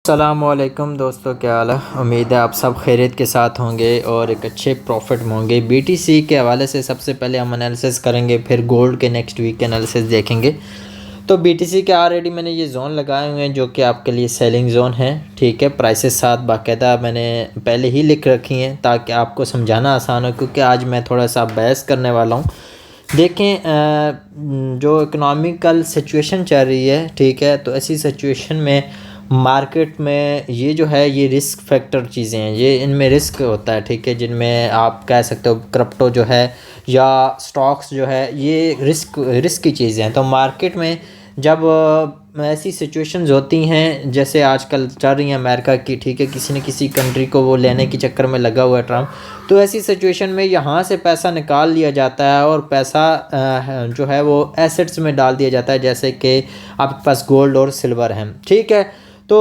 अस्सलामुअलैकुम दोस्तों, क्या हाल है। उम्मीद है आप सब खैरियत के साथ होंगे और एक अच्छे प्रॉफिट में होंगे। बीटीसी के हवाले से सबसे पहले हम एनालिसिस करेंगे, फिर गोल्ड के नेक्स्ट वीक के एनालिसिस देखेंगे। तो बीटीसी के ऑलरेडी मैंने ये जोन लगाए हुए हैं जो कि आपके लिए सेलिंग जोन है। ठीक है, प्राइसेस साथ बाकायदा मैंने पहले ही लिख रखी हैं ताकि आपको समझाना आसान हो, क्योंकि आज मैं थोड़ा सा बहस करने वाला हूँ। देखें, जो इकोनॉमिकल सिचुएशन चल रही है, ठीक है, तो ऐसी सिचुएशन में मार्केट में ये जो है ये रिस्क फैक्टर चीज़ें हैं, ये इनमें रिस्क होता है। ठीक है, जिनमें आप कह सकते हो क्रिप्टो जो है या स्टॉक्स जो है ये रिस्क की चीज़ें हैं। तो मार्केट में जब ऐसी सिचुएशंस होती हैं जैसे आजकल चल रही हैं अमेरिका की, ठीक है, किसी न किसी कंट्री को वो लेने के चक्कर में लगा हुआ है ट्रम्प, तो ऐसी सिचुएशन में यहाँ से पैसा निकाल लिया जाता है और पैसा जो है वो एसेट्स में डाल दिया जाता है, जैसे कि आपके पास गोल्ड और सिल्वर है। ठीक है, तो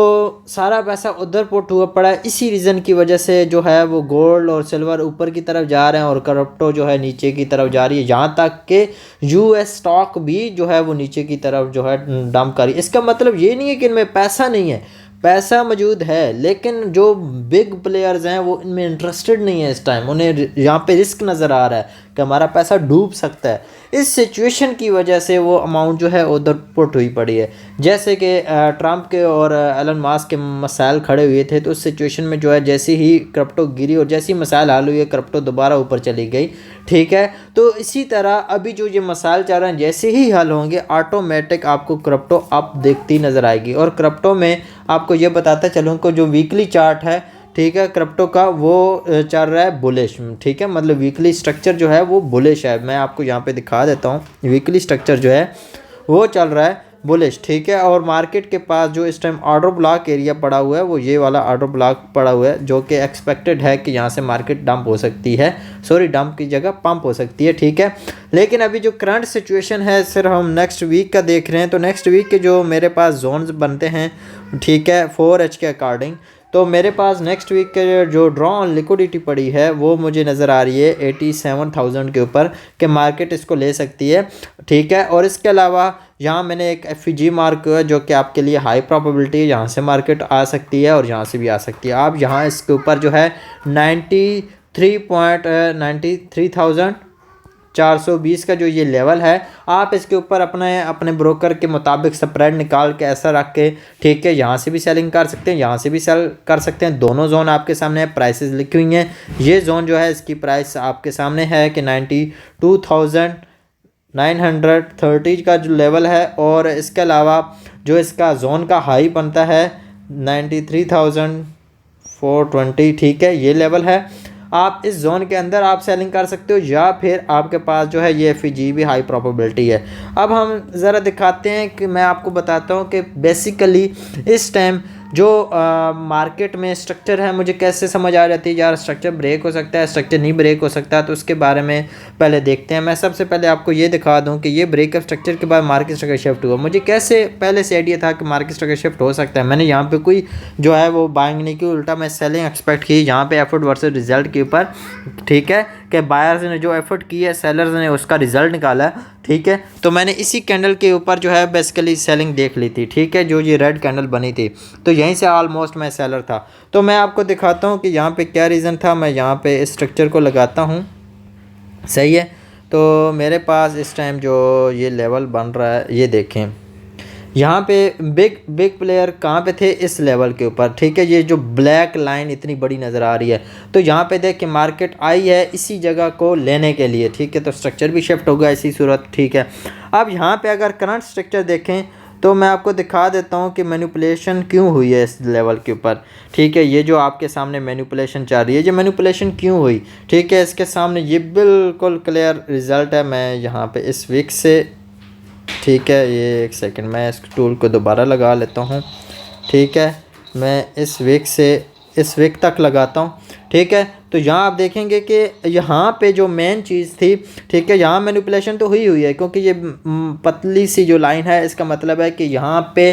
सारा पैसा उधर पुट हुआ पड़ा है। इसी रीज़न की वजह से जो है वो गोल्ड और सिल्वर ऊपर की तरफ जा रहे हैं और क्रिप्टो जो है नीचे की तरफ जा रही है, यहाँ तक कि यूएस स्टॉक भी जो है वो नीचे की तरफ जो है डंप कर रही है। इसका मतलब ये नहीं है कि इनमें पैसा नहीं है, पैसा मौजूद है, लेकिन जो बिग प्लेयर्स हैं वो इनमें इंटरेस्टेड नहीं है। इस टाइम उन्हें यहाँ पे रिस्क नज़र आ रहा है कि हमारा पैसा डूब सकता है। इस सिचुएशन की वजह से वो अमाउंट जो है उधर पुट हुई पड़ी है। जैसे कि ट्रम्प के और एलन मास्क के मसाइल खड़े हुए थे, तो उस सिचुएशन में जो है जैसे ही क्रिप्टो गिरी और जैसी मसाइल हल हुई है, क्रिप्टो दोबारा ऊपर चली गई। ठीक है, तो इसी तरह अभी जो ये मसाइल चल रहे हैं जैसे ही हल होंगे ऑटोमेटिक आपको क्रिप्टो अप देखती नज़र आएगी। और क्रिप्टो में आपको ये बताता चलूँ कि जो वीकली चार्ट है, ठीक है, क्रिप्टो का वो चल रहा है बुलिश। ठीक है, मतलब वीकली स्ट्रक्चर जो है वो बुलिश है। मैं आपको यहाँ पे दिखा देता हूँ, वीकली स्ट्रक्चर जो है वो चल रहा है बुलिश। ठीक है, और मार्केट के पास जो इस टाइम ऑर्डर ब्लॉक एरिया पड़ा हुआ है वो ये वाला ऑर्डर ब्लॉक पड़ा हुआ है, जो कि एक्सपेक्टेड है कि यहाँ से मार्केट डंप हो सकती है, डंप की जगह पंप हो सकती है। ठीक है, लेकिन अभी जो करंट सिचुएशन है सिर्फ हम नेक्स्ट वीक का देख रहे हैं। तो नेक्स्ट वीक के जो मेरे पास जोन्स बनते हैं, ठीक है, 4H के अकॉर्डिंग, तो मेरे पास नेक्स्ट वीक के जो ड्रॉ ऑन लिक्विडिटी पड़ी है वो मुझे नज़र आ रही है 87,000 के ऊपर कि मार्केट इसको ले सकती है। ठीक है, और इसके अलावा यहाँ मैंने एक FEG मार्क हुआ जो कि आपके लिए हाई प्रोबेबिलिटी है, यहाँ से मार्केट आ सकती है और यहाँ से भी आ सकती है। आप यहाँ इसके ऊपर जो है 93.420 का जो ये लेवल है, आप इसके ऊपर अपने ब्रोकर के मुताबिक स्प्रेड निकाल के ऐसा रख के, ठीक है, यहाँ से भी सेलिंग कर सकते हैं, यहाँ से भी सेल कर सकते हैं। दोनों जोन आपके सामने है, प्राइसेस लिखी हुई हैं। ये जोन जो है इसकी प्राइस आपके सामने है कि 92,930 का जो लेवल है, और इसके अलावा जो इसका जोन का हाई बनता है 93,420। ठीक है, ये लेवल है। आप इस जोन के अंदर आप सेलिंग कर सकते हो, या फिर आपके पास जो है ये FEG भी हाई प्रोबेबिलिटी है। अब हम ज़रा दिखाते हैं कि मैं आपको बताता हूँ कि बेसिकली इस टाइम जो मार्केट में स्ट्रक्चर है मुझे कैसे समझ आ जाती है। यार स्ट्रक्चर ब्रेक हो सकता है, स्ट्रक्चर नहीं ब्रेक हो सकता, तो उसके बारे में पहले देखते हैं। मैं सबसे पहले आपको ये दिखा दूं कि ये ब्रेकअप स्ट्रक्चर के बाद मार्केट स्ट्रक्चर शिफ्ट हुआ। मुझे कैसे पहले से आइडिया था कि मार्केट स्ट्रक्चर शिफ्ट हो सकता है। मैंने यहाँ पे कोई जो है वो बाइंग नहीं की, उल्टा मैं सेलिंग एक्सपेक्ट की यहाँ पे एफर्ट वर्सेस रिजल्ट के ऊपर। ठीक है, कि बायर्स ने जो एफर्ट की है, सेलर्स ने उसका रिजल्ट निकाला है। ठीक है, तो मैंने इसी कैंडल के ऊपर जो है बेसिकली सेलिंग देख ली थी। ठीक है, जो ये रेड कैंडल बनी थी, तो यहीं से ऑलमोस्ट मैं सेलर था। तो मैं आपको दिखाता हूँ कि यहाँ पे क्या रीज़न था। मैं यहाँ पे इस स्ट्रक्चर को लगाता हूँ, सही है। तो मेरे पास इस टाइम जो ये लेवल बन रहा है, ये देखें, यहाँ पे बिग प्लेयर कहाँ पे थे, इस लेवल के ऊपर। ठीक है, ये जो ब्लैक लाइन इतनी बड़ी नज़र आ रही है, तो यहाँ पे देख के मार्केट आई है इसी जगह को लेने के लिए। ठीक है, तो स्ट्रक्चर भी शिफ्ट होगा इसी सूरत। ठीक है, अब यहाँ पे अगर करंट स्ट्रक्चर देखें तो मैं आपको दिखा देता हूँ कि मैनिपुलेशन क्यों हुई है इस लेवल के ऊपर। ठीक है, ये जो आपके सामने मैनिपुलेशन चल रही है, ये मैनिपुलेशन क्यों हुई, ठीक है, इसके सामने ये बिल्कुल क्लियर रिज़ल्ट है। मैं यहाँ पे इस वीक से, ठीक है, ये एक सेकंड, मैं इस टूल को दोबारा लगा लेता हूँ। ठीक है, मैं इस वीक से इस वीक तक लगाता हूँ। ठीक है, तो यहाँ आप देखेंगे कि यहाँ पे जो मेन चीज़ थी, ठीक है, यहाँ मैनिपुलेशन तो हुई है, क्योंकि ये पतली सी जो लाइन है, इसका मतलब है कि यहाँ पे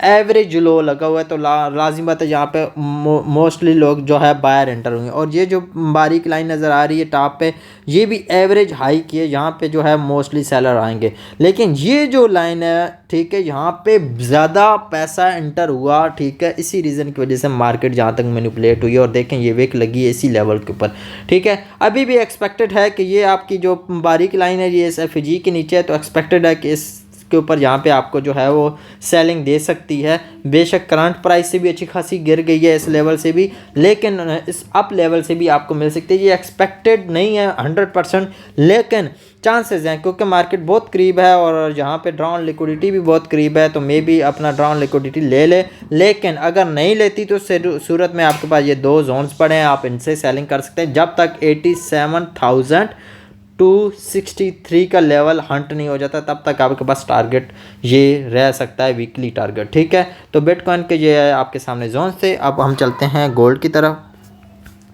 एवरेज लो लगा हुआ है, तो लाजिम बात है यहाँ पे मोस्टली लोग जो है बायर एंटर होंगे। और ये जो बारीक लाइन नज़र आ रही है टॉप पे, ये भी एवरेज हाई की है, यहाँ पे जो है मोस्टली सेलर आएंगे। लेकिन ये जो लाइन है ठीक है, यहाँ पे ज़्यादा पैसा इंटर हुआ, ठीक है, इसी रीज़न की वजह से मार्केट जहाँ तक मैनिपुलेट हुई है। और देखें ये विक लगी है इसी लेवल के ऊपर, ठीक है। अभी भी एक्सपेक्टेड है कि ये आपकी जो बारीक लाइन है ये इस एफजी के नीचे है, तो एक्सपेक्टेड है कि इस के ऊपर यहाँ पे आपको जो है वो सेलिंग दे सकती है। बेशक करंट प्राइस से भी अच्छी खासी गिर गई है इस लेवल से भी, लेकिन इस अप लेवल से भी आपको मिल सकती है। ये एक्सपेक्टेड नहीं है 100%, लेकिन चांसेस हैं क्योंकि मार्केट बहुत करीब है और यहाँ पे ड्रॉन लिक्विडिटी भी बहुत करीब है, तो मे बी अपना ड्रॉन लिक्विडिटी ले ले। लेकिन अगर नहीं लेती तो सूरत में आपके पास ये दो जोन्स पड़े हैं, आप इनसे सेलिंग कर सकते हैं जब तक 87,263 का लेवल हंट नहीं हो जाता, तब तक आपके पास टारगेट ये रह सकता है, वीकली टारगेट, ठीक है। तो बिटकॉइन के ये आपके सामने जोन थे। अब हम चलते हैं गोल्ड की तरफ।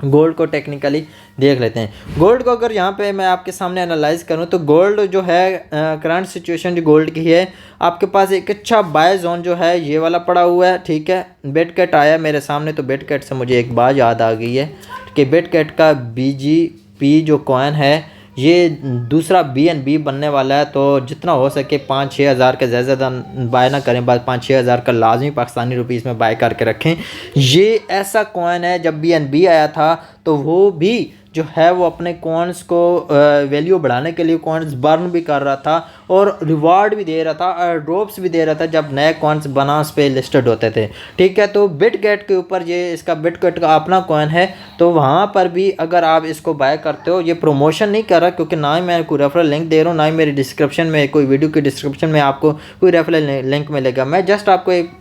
गोल्ड को टेक्निकली देख लेते हैं। गोल्ड को अगर यहाँ पे मैं आपके सामने एनालाइज करूँ तो गोल्ड जो है करंट सिचुएशन जो गोल्ड की है, आपके पास एक अच्छा बाय जोन जो है ये वाला पड़ा हुआ है, ठीक है। बिटकैट आया मेरे सामने, तो बिटकैट से मुझे एक बात याद आ गई है कि बिटकैट का BGP जो कॉइन है ये दूसरा BNB बनने वाला है, तो जितना हो सके 5-6 हज़ार के ज़्यादा बाय ना करें, बाद 5-6 हज़ार का लाजमी पाकिस्तानी रुपीस में बाय करके रखें। ये ऐसा कॉइन है, जब BNB आया था तो वो भी जो है वो अपने कॉइन्स को वैल्यू बढ़ाने के लिए कॉइन्स बर्न भी कर रहा था और रिवार्ड भी दे रहा था और ड्रॉप्स भी दे रहा था जब नए कॉइन्स बनास पे लिस्टेड होते थे, ठीक है। तो बिटगेट के ऊपर ये इसका बिटगेट का अपना कॉइन है, तो वहाँ पर भी अगर आप इसको बाय करते हो, ये प्रमोशन नहीं कर रहा क्योंकि ना ही मैं कोई रेफरल लिंक दे रहा हूँ, ना ही मेरी डिस्क्रिप्शन में कोई वीडियो की डिस्क्रिप्शन में आपको कोई रेफरल लिंक मिलेगा। मैं जस्ट आपको एक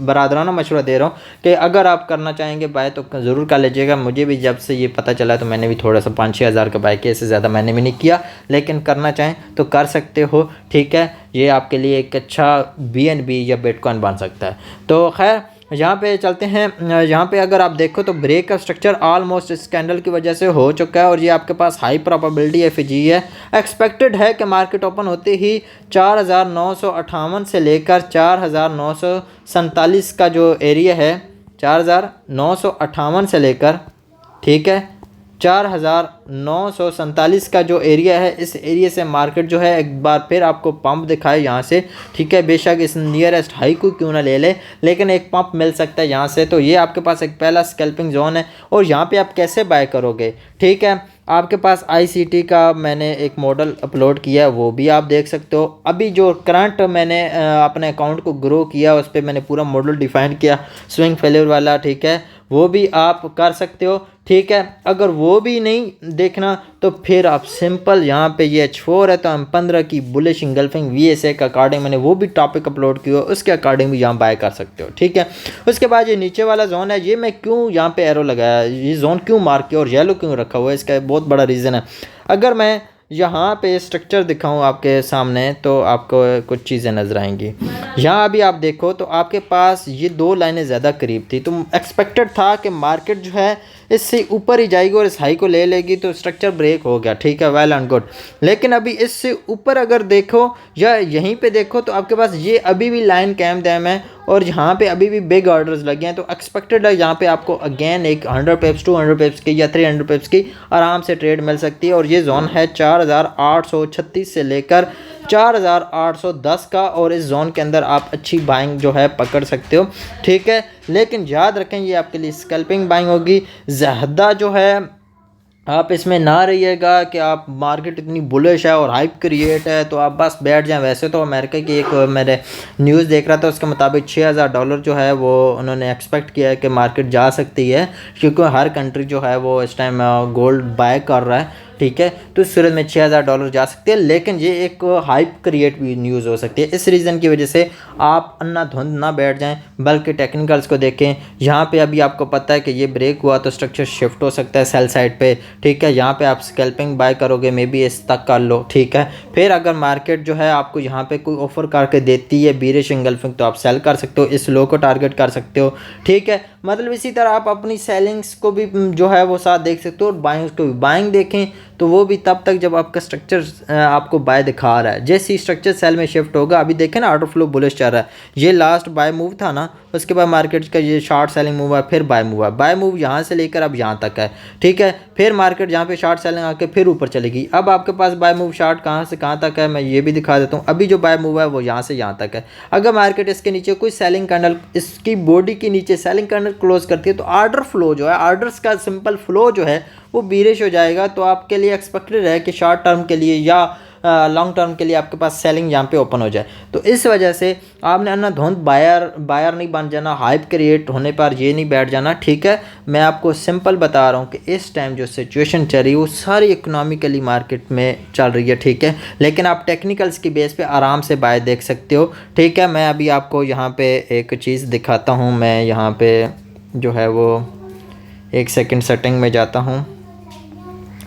बरादराना मशवरा दे रहा हूँ कि अगर आप करना चाहेंगे बाय तो ज़रूर कर लीजिएगा। मुझे भी जब से ये पता चला तो मैंने भी थोड़ा सा 5-6 हज़ार का बाय किया, इससे ज़्यादा मैंने भी नहीं किया, लेकिन करना चाहें तो कर सकते हो, ठीक है। ये आपके लिए एक अच्छा BNB या बिटकॉइन बन सकता है। तो खैर यहाँ पे चलते हैं। यहाँ पे अगर आप देखो तो ब्रेक का स्ट्रक्चर ऑलमोस्ट इस कैंडल की वजह से हो चुका है और ये आपके पास हाई प्रोबेबिलिटी FG है। एक्सपेक्टेड है कि मार्केट ओपन होते ही 4,958 से लेकर 4,947 का जो एरिया है, 4,958 से लेकर, ठीक है, 4,947 का जो एरिया है, इस एरिया से मार्केट जो है एक बार फिर आपको पंप दिखाए यहाँ से, ठीक है। बेशक इस नियरेस्ट हाई को क्यों ना ले ले, लेकिन एक पंप मिल सकता है यहाँ से। तो ये आपके पास एक पहला स्कैल्पिंग जोन है और यहाँ पे आप कैसे बाय करोगे, ठीक है। आपके पास ICT का मैंने एक मॉडल अपलोड किया है, वो भी आप देख सकते हो। अभी जो करंट मैंने अपने अकाउंट को ग्रो किया उस पर मैंने पूरा मॉडल डिफाइन किया स्विंग फेलियर वाला, ठीक है, वो भी आप कर सकते हो, ठीक है। अगर वो भी नहीं देखना तो फिर आप सिंपल यहाँ पे ये H4 है तो M15 की बुलिश इंगल्फिंग VSA का अकॉर्डिंग मैंने वो भी टॉपिक अपलोड किया, उसके अकॉर्डिंग भी यहाँ बाय कर सकते हो, ठीक है। उसके बाद ये नीचे वाला जोन है, ये मैं क्यों यहाँ पे एरो लगाया, ये जोन क्यों मार्क किया और येलो क्यों रखा हुआ है, इसका बहुत बड़ा रीज़न है। अगर मैं यहाँ पे स्ट्रक्चर दिखाऊँ आपके सामने तो आपको कुछ चीज़ें नज़र आएंगी। यहाँ अभी आप देखो तो आपके पास ये दो लाइनें ज़्यादा करीब थी, तो एक्सपेक्टेड था कि मार्केट जो है इससे ऊपर ही जाएगी और इस हाई को ले लेगी, तो स्ट्रक्चर ब्रेक हो गया, ठीक है, वेल एंड गुड। लेकिन अभी इससे ऊपर अगर देखो या यहीं पे देखो तो आपके पास ये अभी भी लाइन कैम डैम है और यहाँ पे अभी भी बिग ऑर्डर्स लगे हैं, तो एक्सपेक्टेड है यहाँ पे आपको अगेन एक 100 पिप्स 200 पिप्स की या 300 पिप्स की आराम से ट्रेड मिल सकती है। और ये जोन है 4,836 से लेकर 4,810 का, और इस जोन के अंदर आप अच्छी बाइंग जो है पकड़ सकते हो, ठीक है। लेकिन याद रखें ये आपके लिए स्कैल्पिंग बाइंग होगी, ज़्यादा जो है आप इसमें ना रहिएगा कि आप मार्केट इतनी बुलिश है और हाइप क्रिएट है तो आप बस बैठ जाएं। वैसे तो अमेरिका की एक मैंने न्यूज़ देख रहा था, उसके मुताबिक $6,000 जो है वो उन्होंने एक्सपेक्ट किया है कि मार्केट जा सकती है, क्योंकि हर कंट्री जो है वो इस टाइम गोल्ड बाय कर रहा है, ठीक है। तो इस सूरत में $6,000 जा सकते हैं, लेकिन ये एक हाइप क्रिएट भी न्यूज़ हो सकती है। इस रीज़न की वजह से आप अंधाधुंध ना बैठ जाएं, बल्कि टेक्निकल्स को देखें। यहाँ पे अभी आपको पता है कि ये ब्रेक हुआ तो स्ट्रक्चर शिफ्ट हो सकता है सेल साइड पे, ठीक है। यहाँ पे आप स्कैल्पिंग बाय करोगे, मे बी इस तक कर लो, ठीक है। फिर अगर मार्केट जो है आपको यहाँ पे कोई ऑफर करके देती है बीरिश इंगल्फिंग, तो आप सेल कर सकते हो, इस लो को टारगेट कर सकते हो, ठीक है। मतलब इसी तरह आप अपनी सेलिंग्स को भी जो है वो साथ देख सकते हो और बाइंग्स को भी। बाइंग देखें तो वो भी तब तक जब आपका स्ट्रक्चर आपको बाय दिखा रहा है। जैसे ही स्ट्रक्चर सेल में शिफ्ट होगा, अभी देखें ना ऑर्डर फ्लो बुलिश चल रहा है, ये लास्ट बाय मूव था ना, उसके बाद मार्केट का ये शॉर्ट सेलिंग मूव है, फिर बाय मूव है, बाय मूव यहाँ से लेकर अब यहाँ तक है, ठीक है। फिर मार्केट यहाँ पे शॉर्ट सेलिंग आके फिर ऊपर चलेगी। अब आपके पास बाय मूव शॉर्ट कहाँ से कहाँ तक है मैं ये भी दिखा देता हूँ। अभी जो बाय मूव है वो यहाँ से यहाँ तक है। अगर मार्केट इसके नीचे कोई सेलिंग कैंडल, इसकी बॉडी के नीचे सेलिंग कैंडल क्लोज करती है तो ऑर्डर फ्लो जो है, ऑर्डर्स का सिंपल फ्लो जो है वो बीरिश हो जाएगा। तो आपके लिए एक्सपेक्टेड है कि शॉर्ट टर्म के लिए या लॉन्ग टर्म के लिए आपके पास सेलिंग यहाँ पे ओपन हो जाए। तो इस वजह से आपने अंधाधुंध बायर नहीं बन जाना, हाइप क्रिएट होने पर ये नहीं बैठ जाना, ठीक है। मैं आपको सिंपल बता रहा हूँ कि इस टाइम जो सिचुएशन चल रही है वो सारी इकोनॉमिकली मार्केट में चल रही है, ठीक है। लेकिन आप टेक्निकल्स की बेस पे आराम से बाय देख सकते हो, ठीक है। मैं अभी आपको यहाँ पे एक चीज़ दिखाता हूँ। मैं यहाँ पे जो है वो एक सेकंड सेटिंग में जाता हूँ,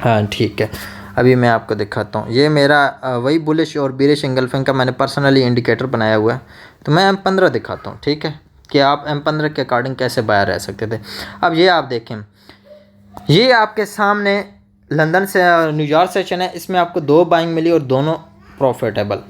हाँ ठीक है। अभी मैं आपको दिखाता हूँ, ये मेरा वही बुलिश और बीरिश एंगल्फिंग का मैंने पर्सनली इंडिकेटर बनाया हुआ है। तो मैं M15 दिखाता हूँ, ठीक है, कि आप M15 के अकॉर्डिंग कैसे बाहर रह सकते थे। अब ये आप देखें, ये आपके सामने लंदन से न्यूयॉर्क सेशन है, इसमें आपको 2 बाइंग मिली और दोनों प्रॉफिटेबल,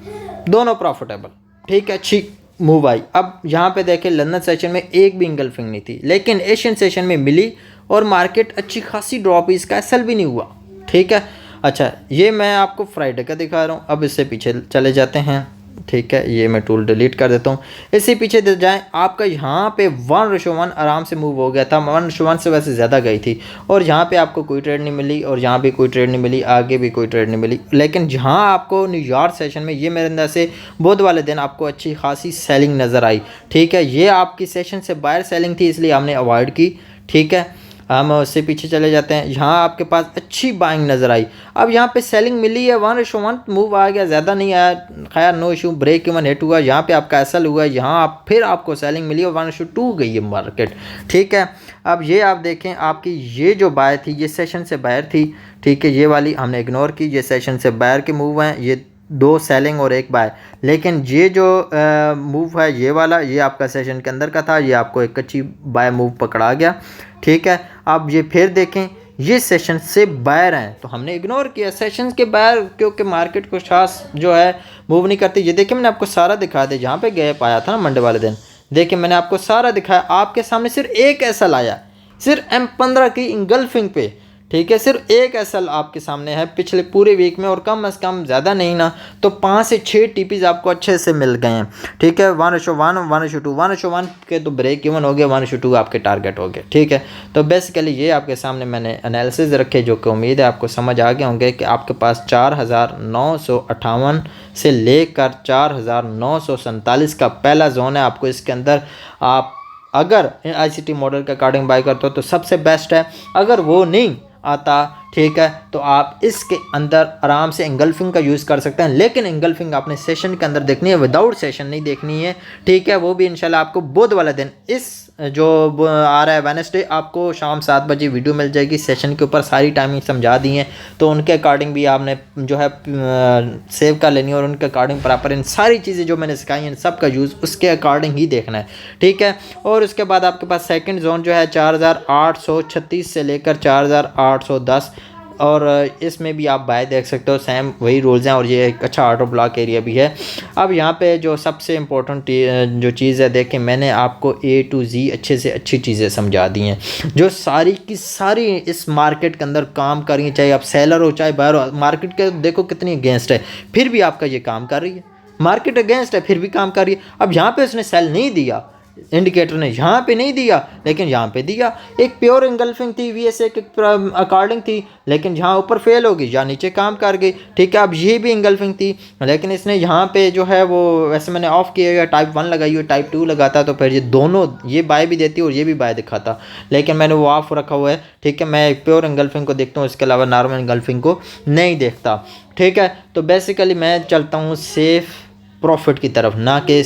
ठीक है, अच्छी मूव आई। अब यहाँ पे देखें लंदन सेशन में एक भी इंगल्फिंग नहीं थी, लेकिन एशियन सेशन में मिली और मार्केट अच्छी खासी ड्रॉप, इसका एसएल भी नहीं हुआ, ठीक है। अच्छा, ये मैं आपको फ्राइडे का दिखा रहा हूँ। अब इससे पीछे चले जाते हैं, ठीक है, ये मैं टूल डिलीट कर देता हूँ। इससे पीछे जाएँ, आपका यहाँ पे 1:1 आराम से मूव हो गया था, 1:1 से वैसे ज़्यादा गई थी, और यहाँ पे आपको कोई ट्रेड नहीं मिली और यहाँ भी कोई ट्रेड नहीं मिली, आगे भी कोई ट्रेड नहीं मिली। लेकिन जहाँ आपको न्यूयॉर्क सेशन में ये मेरे अंदर से बुध वाले दिन आपको अच्छी खासी सेलिंग नज़र आई, ठीक है। ये आपकी सेशन से बाहर सेलिंग थी, इसलिए हमने अवॉइड की, ठीक है। हम उससे पीछे चले जाते हैं, यहाँ आपके पास अच्छी बाइंग नज़र आई। अब यहाँ पे सेलिंग मिली है, 1:1 मूव आ गया, ज़्यादा नहीं आया, खैर no issue, break even hit हुआ, यहाँ पे आपका एसएल हुआ, यहाँ आप फिर आपको सेलिंग मिली और 1:2 गई है मार्केट, ठीक है। अब ये आप देखें, आपकी ये जो बाय थी ये सेशन से बाहर थी, ठीक है, ये वाली हमने इग्नोर की, ये सेशन से बाहर के मूव हैं, ये 2 सेलिंग और 1 बाय। लेकिन ये जो मूव है ये वाला, ये आपका सेशन के अंदर का था, ये आपको एक अच्छी बाय मूव पकड़ा गया, ठीक है। अब ये फिर देखें, ये सेशन से बाहर हैं तो हमने इग्नोर किया सेशन के बाहर, क्योंकि मार्केट को खास जो है मूव नहीं करती। ये देखिए मैंने आपको सारा दिखा दिया, जहाँ पे गैप आया था ना मंडे वाले दिन, देखिए मैंने आपको सारा दिखाया। आपके सामने सिर्फ एक एसएल आया, सिर्फ M15 की इंगल्फिंग पे, ठीक है, सिर्फ एक एसएल आपके सामने है पिछले पूरे वीक में, और कम से कम ज़्यादा नहीं ना तो 5 से 6 टीपीज़ आपको अच्छे से मिल गए हैं, ठीक है। 1:1 1:1 के तो ब्रेक इवन हो गया, 1:2 आपके टारगेट हो गए, ठीक है। तो बेसिकली ये आपके सामने मैंने एनालिसिस रखे, जो कि उम्मीद है आपको समझ आ गए होंगे कि आपके पास 4,958 से लेकर 4,947 का पहला जोन है। आपको इसके अंदर आप अगर ICT मॉडल के अकॉर्डिंग बाय करते हो तो सबसे बेस्ट है, अगर वो नहीं आता, ठीक है, तो आप इसके अंदर आराम से इंगल्फिंग का यूज़ कर सकते हैं। लेकिन इंगल्फिंग आपने सेशन के अंदर देखनी है, विदाउट सेशन नहीं देखनी है, ठीक है। वो भी इंशाल्लाह आपको बुध वाले दिन, इस जो आ रहा है वेडनेसडे, आपको शाम 7 बजे वीडियो मिल जाएगी, सेशन के ऊपर सारी टाइमिंग समझा दी है, तो उनके अकॉर्डिंग भी आपने जो है सेव कर लेनी है, और उनके अकॉर्डिंग प्रॉपर इन सारी चीज़ें जो मैंने सिखाई हैं सब का यूज़ उसके अकॉर्डिंग ही देखना है, ठीक है। और उसके बाद आपके पास सेकंड जोन जो है 4,836 से लेकर 4,810, और इसमें भी आप बाय देख सकते हो, सेम वही रूल्स हैं, और ये एक अच्छा ऑर्डर ब्लॉक एरिया भी है। अब यहाँ पे जो सबसे इम्पोर्टेंट जो चीज़ है, देखें मैंने आपको A to Z अच्छे से अच्छी चीज़ें समझा दी हैं, जो सारी की सारी इस मार्केट के अंदर काम कर रही हैं, चाहे आप सेलर हो चाहे बायर हो। मार्केट के देखो कितनी अगेंस्ट है, फिर भी आपका ये काम कर रही है, मार्केट अगेंस्ट है फिर भी काम कर रही है। अब यहाँ पे उसने सेल नहीं दिया, इंडिकेटर ने यहाँ पे नहीं दिया, लेकिन यहाँ पे दिया। एक प्योर इंगल्फिंग थी, VSA के अकॉर्डिंग थी, लेकिन यहाँ ऊपर फेल होगी या नीचे काम कर गई, ठीक है। अब ये भी इंगल्फिंग थी, लेकिन इसने यहाँ पे जो है वो, वैसे मैंने ऑफ किया हुआ, टाइप 1 लगाई हुई, टाइप 2 लगाता तो फिर ये दोनों, ये बाय भी देती और ये भी बाय दिखाता, लेकिन मैंने वो ऑफ रखा हुआ है, ठीक है। मैं प्योर इंगल्फिंग को देखता हूँ, इसके अलावा नॉर्मल इंगल्फिंग को नहीं देखता, ठीक है। तो बेसिकली मैं चलता हूँ सेफ़ प्रॉफिट की तरफ, ना कि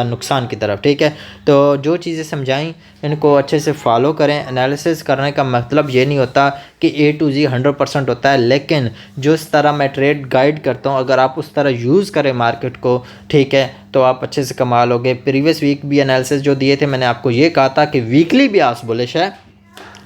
नुकसान की तरफ, ठीक है। तो जो चीज़ें समझाई इनको अच्छे से फॉलो करें। एनालिसिस करने का मतलब ये नहीं होता कि A to Z 100% होता है, लेकिन जिस तरह मैं ट्रेड गाइड करता हूँ, अगर आप उस तरह यूज़ करें मार्केट को, ठीक है, तो आप अच्छे से कमा लोगे। प्रीवियस वीक भी एनालिसिस जो दिए थे, मैंने आपको ये कहा था कि वीकली भी आज बुलिश है,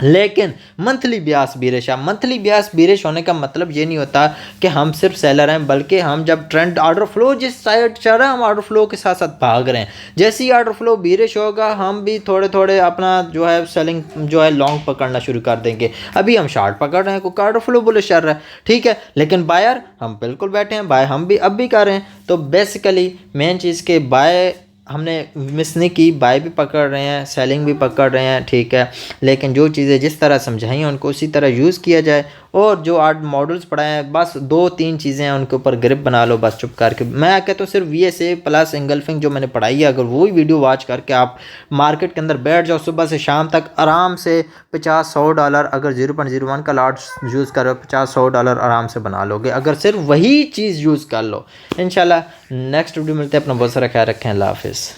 लेकिन मंथली ब्यास बीरिश होने का मतलब ये नहीं होता कि हम सिर्फ सेलर हैं, बल्कि हम जब ट्रेंड ऑर्डर फ्लो जिस साइड चल रहा है हम ऑर्डर फ्लो के साथ साथ भाग रहे हैं। जैसे ही ऑर्डर फ्लो बीरिश होगा हम भी थोड़े थोड़े अपना जो है सेलिंग जो है लॉन्ग पकड़ना शुरू कर देंगे। अभी हम शॉर्ट पकड़ रहे हैं क्योंकि ऑर्डर फ्लो बुलिश चल रहा है, ठीक है। लेकिन बायर हम बिल्कुल बैठे हैं, बाय हम भी अब भी कर रहे हैं। तो बेसिकली मेन चीज़ के बाय हमने मिस नहीं की, बाय भी पकड़ रहे हैं, सेलिंग भी पकड़ रहे हैं, ठीक है। लेकिन जो चीज़ें जिस तरह समझाई हैं उनको उसी तरह यूज़ किया जाए। और जो आर्ट मॉडल्स पढ़ाए हैं बस 2-3 चीज़ें हैं उनके ऊपर ग्रिप बना लो बस चुप करके। मैं कहता हूँ सिर्फ VSA प्लस इंगल्फिंग जो मैंने पढ़ाई है, अगर वही वीडियो वॉच करके आप मार्केट के अंदर बैठ जाओ सुबह से शाम तक आराम से $50-100 अगर 0.01 का लॉट यूज़ करो $50-100 आराम से बना लोगे, अगर सिर्फ वही चीज़ यूज़ कर लो। इंशाल्लाह नेक्स्ट वीडियो मिलते हैं। अपना बहुत सारा ख्याल रखें। अल्लाह हाफिज़।